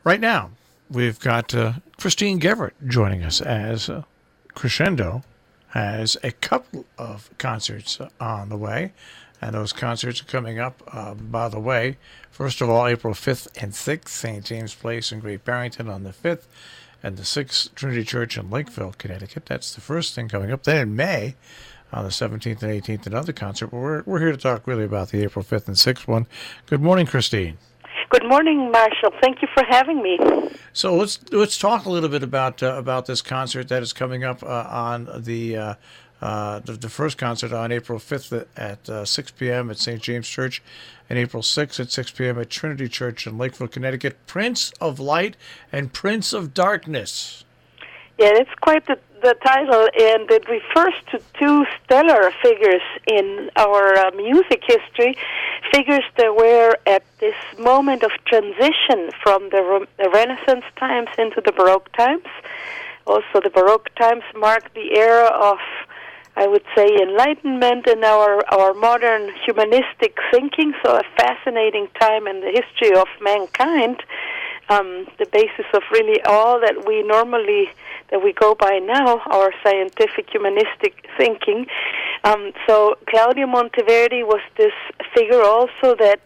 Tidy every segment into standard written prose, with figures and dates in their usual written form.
Right now, we've got Christine Gevert joining us as Crescendo has a couple of concerts on the way, and those concerts are coming up, by the way. First of all, April 5th and 6th, St. James Place in Great Barrington on the 5th, and the 6th, Trinity Church in Lakeville, Connecticut. That's the first thing coming up. Then in May, on the 17th and 18th, another concert. But we're here to talk really about the April 5th and 6th one. Good morning, Christine. Good morning, Marshall. Thank you for having me. So let's talk a little bit about this concert that is coming up on the first concert on April 5th at 6 p.m. at St. James Church, and April 6th at 6 p.m. at Trinity Church in Lakeville, Connecticut. Prince of Light and Prince of Darkness. Yeah, it's quite the title, and it refers to two stellar figures in our music history, figures that were at this moment of transition from the Renaissance times into the Baroque times. Also, the Baroque times marked the era of, I would say, enlightenment in our modern humanistic thinking, so a fascinating time in the history of mankind, the basis of really all that we go by now, our scientific humanistic thinking. So Claudio Monteverdi was this figure also that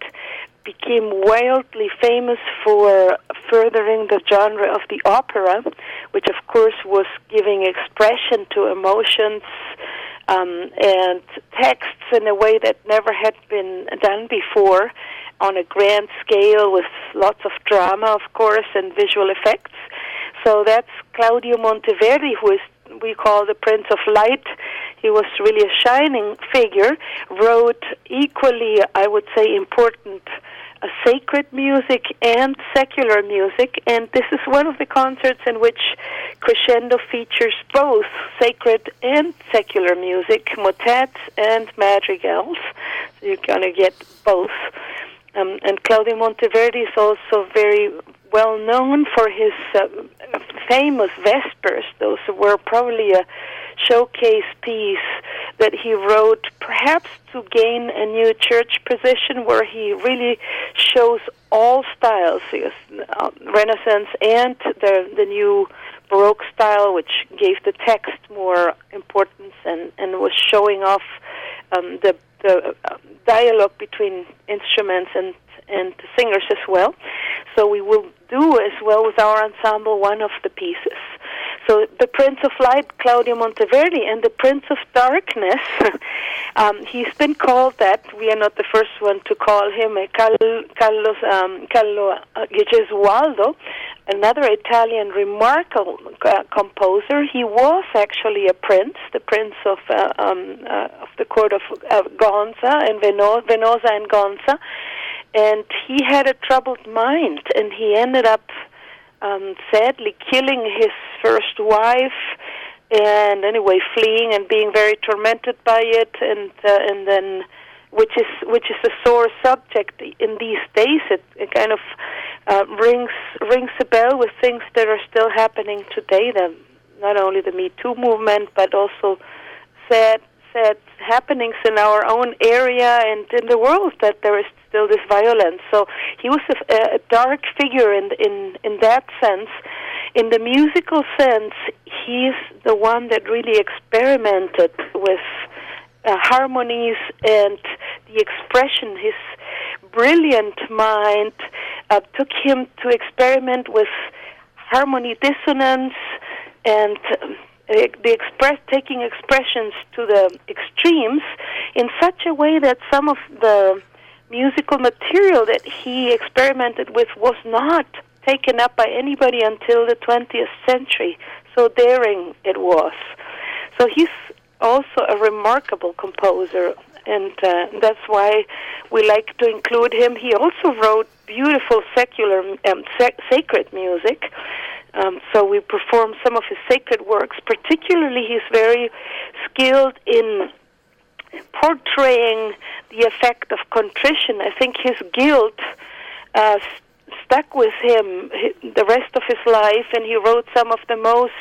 became wildly famous for furthering the genre of the opera, which of course was giving expression to emotions and texts in a way that never had been done before, on a grand scale with lots of drama, of course, and visual effects. So that's Claudio Monteverdi, who we call the Prince of Light. He was really a shining figure, wrote equally, I would say, important sacred music and secular music, and this is one of the concerts in which Crescendo features both sacred and secular music, motets and madrigals. So you're going to get both. And Claudio Monteverdi is also very well known for his famous Vespers. Those were probably a showcase piece that he wrote perhaps to gain a new church position, where he really shows all styles, Renaissance and the new Baroque style, which gave the text more importance and was showing off the dialogue between instruments and the singers as well. So we will do as well with our ensemble one of the pieces. So the Prince of Light, Claudio Monteverdi, and the Prince of Darkness, he's been called that. We are not the first one to call him. Carlo Gesualdo, another Italian remarkable composer. He was actually a prince, the prince of the court of Gonza and Venosa and Gonza, and he had a troubled mind, and he ended up sadly killing his first wife, and anyway fleeing and being very tormented by it, and then which is a sore subject in these days. It kind of rings a bell with things that are still happening today. Not only the Me Too movement, but also sad happenings in our own area and in the world, that there is still this violence. So he was a dark figure in that sense. In the musical sense, he's the one that really experimented with harmonies and the expression. His brilliant mind took him to experiment with harmony dissonance and taking expressions to the extremes in such a way that some of the musical material that he experimented with was not taken up by anybody until the 20th century. So daring it was. So he's also a remarkable composer, and that's why we like to include him. He also wrote beautiful secular, sacred music. So we perform some of his sacred works. Particularly, he's very skilled in portraying the effect of contrition. I think his guilt stuck with him the rest of his life, and he wrote some of the most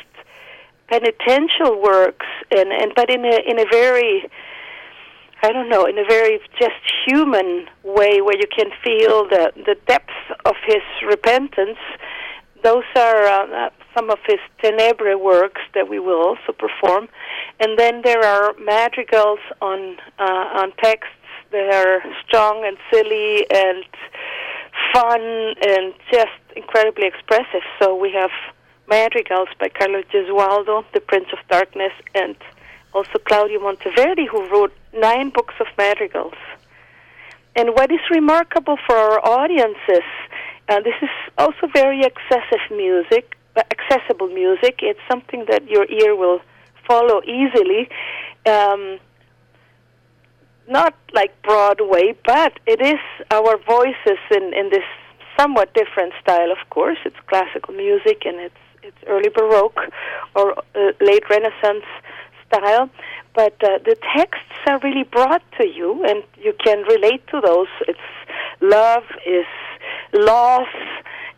penitential works, but in a very, I don't know, in a very just human way, where you can feel the depth of his repentance. those are some of his Tenebrae works that we will also perform. And then there are madrigals on texts that are strong and silly and fun and just incredibly expressive. So we have madrigals by Carlo Gesualdo, the Prince of Darkness, and also Claudio Monteverdi, who wrote 9 books of madrigals. And what is remarkable for our audiences, this is also very accessible music. It's something that your ear will follow easily. Not like Broadway, but it is our voices in this somewhat different style, of course. It's classical music, and it's early Baroque or late Renaissance style. But the texts are really brought to you, and you can relate to those. It's love, it's loss,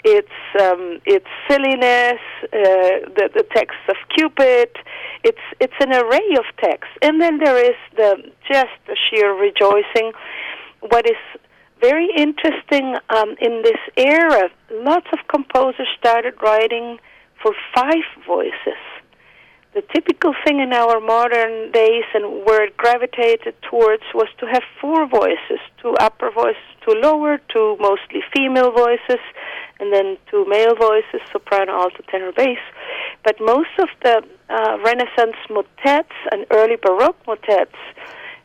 it's silliness, the texts of Cupid. It's an array of texts, and then there is just the sheer rejoicing. What is very interesting in this era, lots of composers started writing for 5 voices. The typical thing in our modern days, and where it gravitated towards, was to have 4 voices, 2 upper voices, 2 lower, 2 mostly female voices, and then 2 male voices, soprano, alto, tenor, bass. But most of the Renaissance motets and early Baroque motets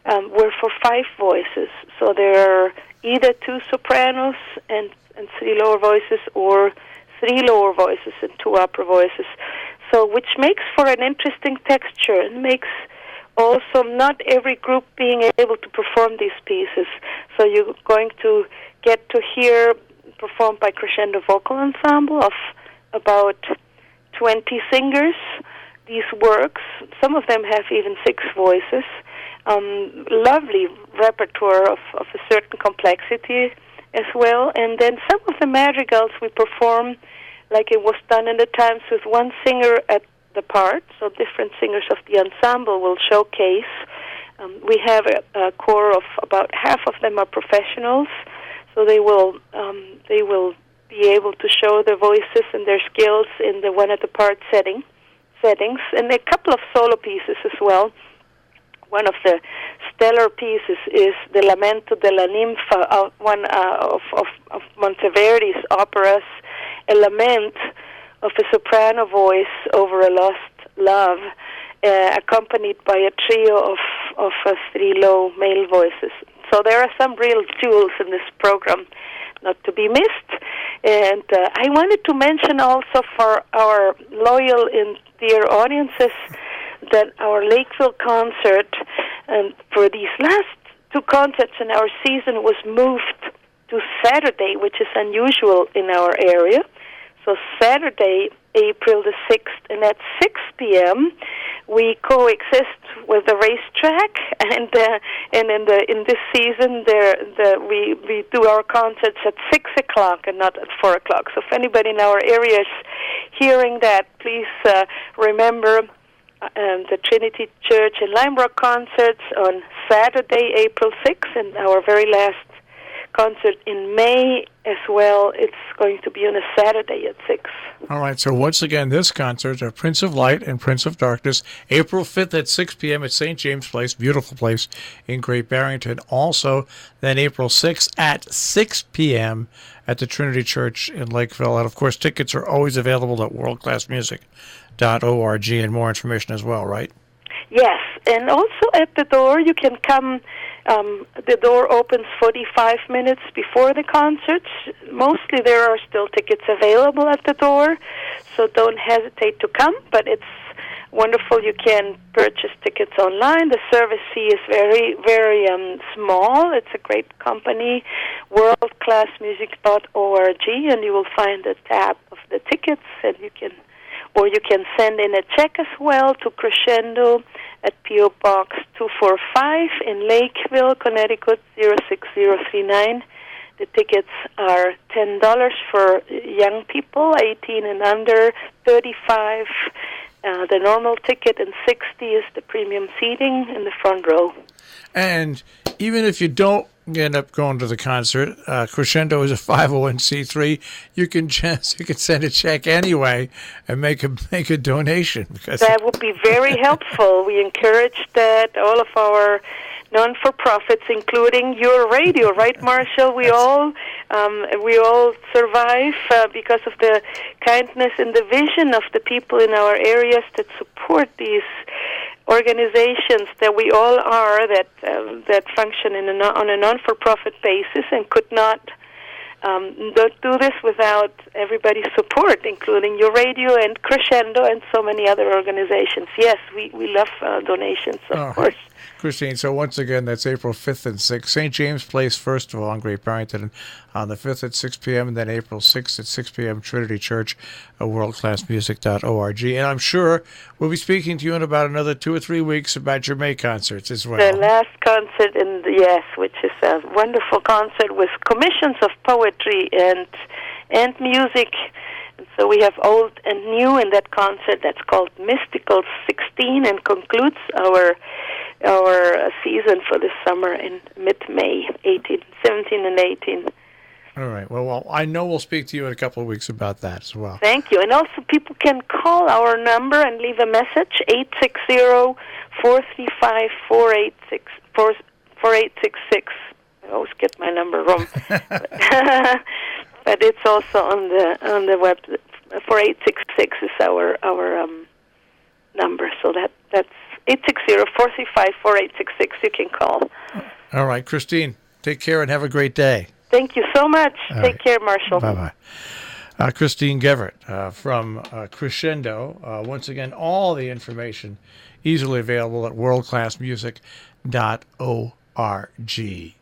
were for 5 voices. So there are either 2 sopranos and 3 lower voices, or 3 lower voices and 2 upper voices. So which makes for an interesting texture, and makes also not every group being able to perform these pieces. So you're going to get to hear performed by Crescendo Vocal Ensemble of about 20 singers. These works, some of them have even 6 voices. Lovely repertoire of a certain complexity as well. And then some of the madrigals we perform like it was done in the times, with 1 singer at the part, so different singers of the ensemble will showcase. We have a core of about half of them are professionals, so they will be able to show their voices and their skills in the 1 at the part settings, and a couple of solo pieces as well. One of the stellar pieces is the Lamento de la Ninfa, one of Monteverdi's operas, a lament of a soprano voice over a lost love, accompanied by a trio of 3 low male voices. So there are some real jewels in this program not to be missed. And I wanted to mention also for our loyal and dear audiences that our Lakeville concert, for these last 2 concerts in our season, was moved to Saturday, which is unusual in our area. So Saturday, April the 6th, and at 6 p.m. we coexist with the racetrack, and in this season we do our concerts at 6 o'clock and not at 4 o'clock. So if anybody in our area is hearing that, please remember the Trinity Church in Lime Rock concerts on Saturday, April 6th, and our very last concert in May as well. It's going to be on a Saturday at 6. All right, so once again, this concert of Prince of Light and Prince of Darkness, April 5th at 6 p.m. at St. James Place, beautiful place in Great Barrington. Also, then April 6th at 6 p.m. at the Trinity Church in Lakeville. And, of course, tickets are always available at worldclassmusic.org, and more information as well, right? Yes, and also at the door you can come. The door opens 45 minutes before the concert. Mostly there are still tickets available at the door, so don't hesitate to come. But it's wonderful. You can purchase tickets online. The service fee is very, very small. It's a great company, worldclassmusic.org, and you will find a tab of the tickets, and you can send in a check as well to Crescendo at P.O. Box 245 in Lakeville, Connecticut 06039. The tickets are $10 for young people, 18 and under, 35 the normal ticket, and 60 is the premium seating in the front row. And even if you don't you end up going to the concert. Crescendo is a 501c3. You can send a check anyway and make a donation. Because that would be very helpful. We encourage that all of our non-for-profits, including your radio, right, Marshall? We all survive because of the kindness and the vision of the people in our areas that support these organizations that we all are, that function on a non-for-profit basis and could not do this without everybody's support, including your radio and Crescendo and so many other organizations. Yes, we love donations, of course. Christine, so once again, that's April 5th and 6th. St. James Place, first of all, in Great Barrington, on the 5th at 6 p.m., and then April 6th at 6 p.m., Trinity Church, worldclassmusic.org. And I'm sure we'll be speaking to you in about another 2 or 3 weeks about your May concerts as well. The last concert, which is a wonderful concert with commissions of poetry and music. And so we have old and new in that concert that's called Mystical 16 and concludes our season for this summer in mid-May, 17 and 18. All right. Well, I know we'll speak to you in a couple of weeks about that as well. Thank you. And also people can call our number and leave a message, 860-435-4866. I always get my number wrong. But it's also on the web. 4866 is our number. So that's 860-435-4866. You can call. All right, Christine, take care and have a great day. Thank you so much. Take care, Marshall. Bye-bye. Christine Gevert from Crescendo. Once again, all the information easily available at worldclassmusic.org.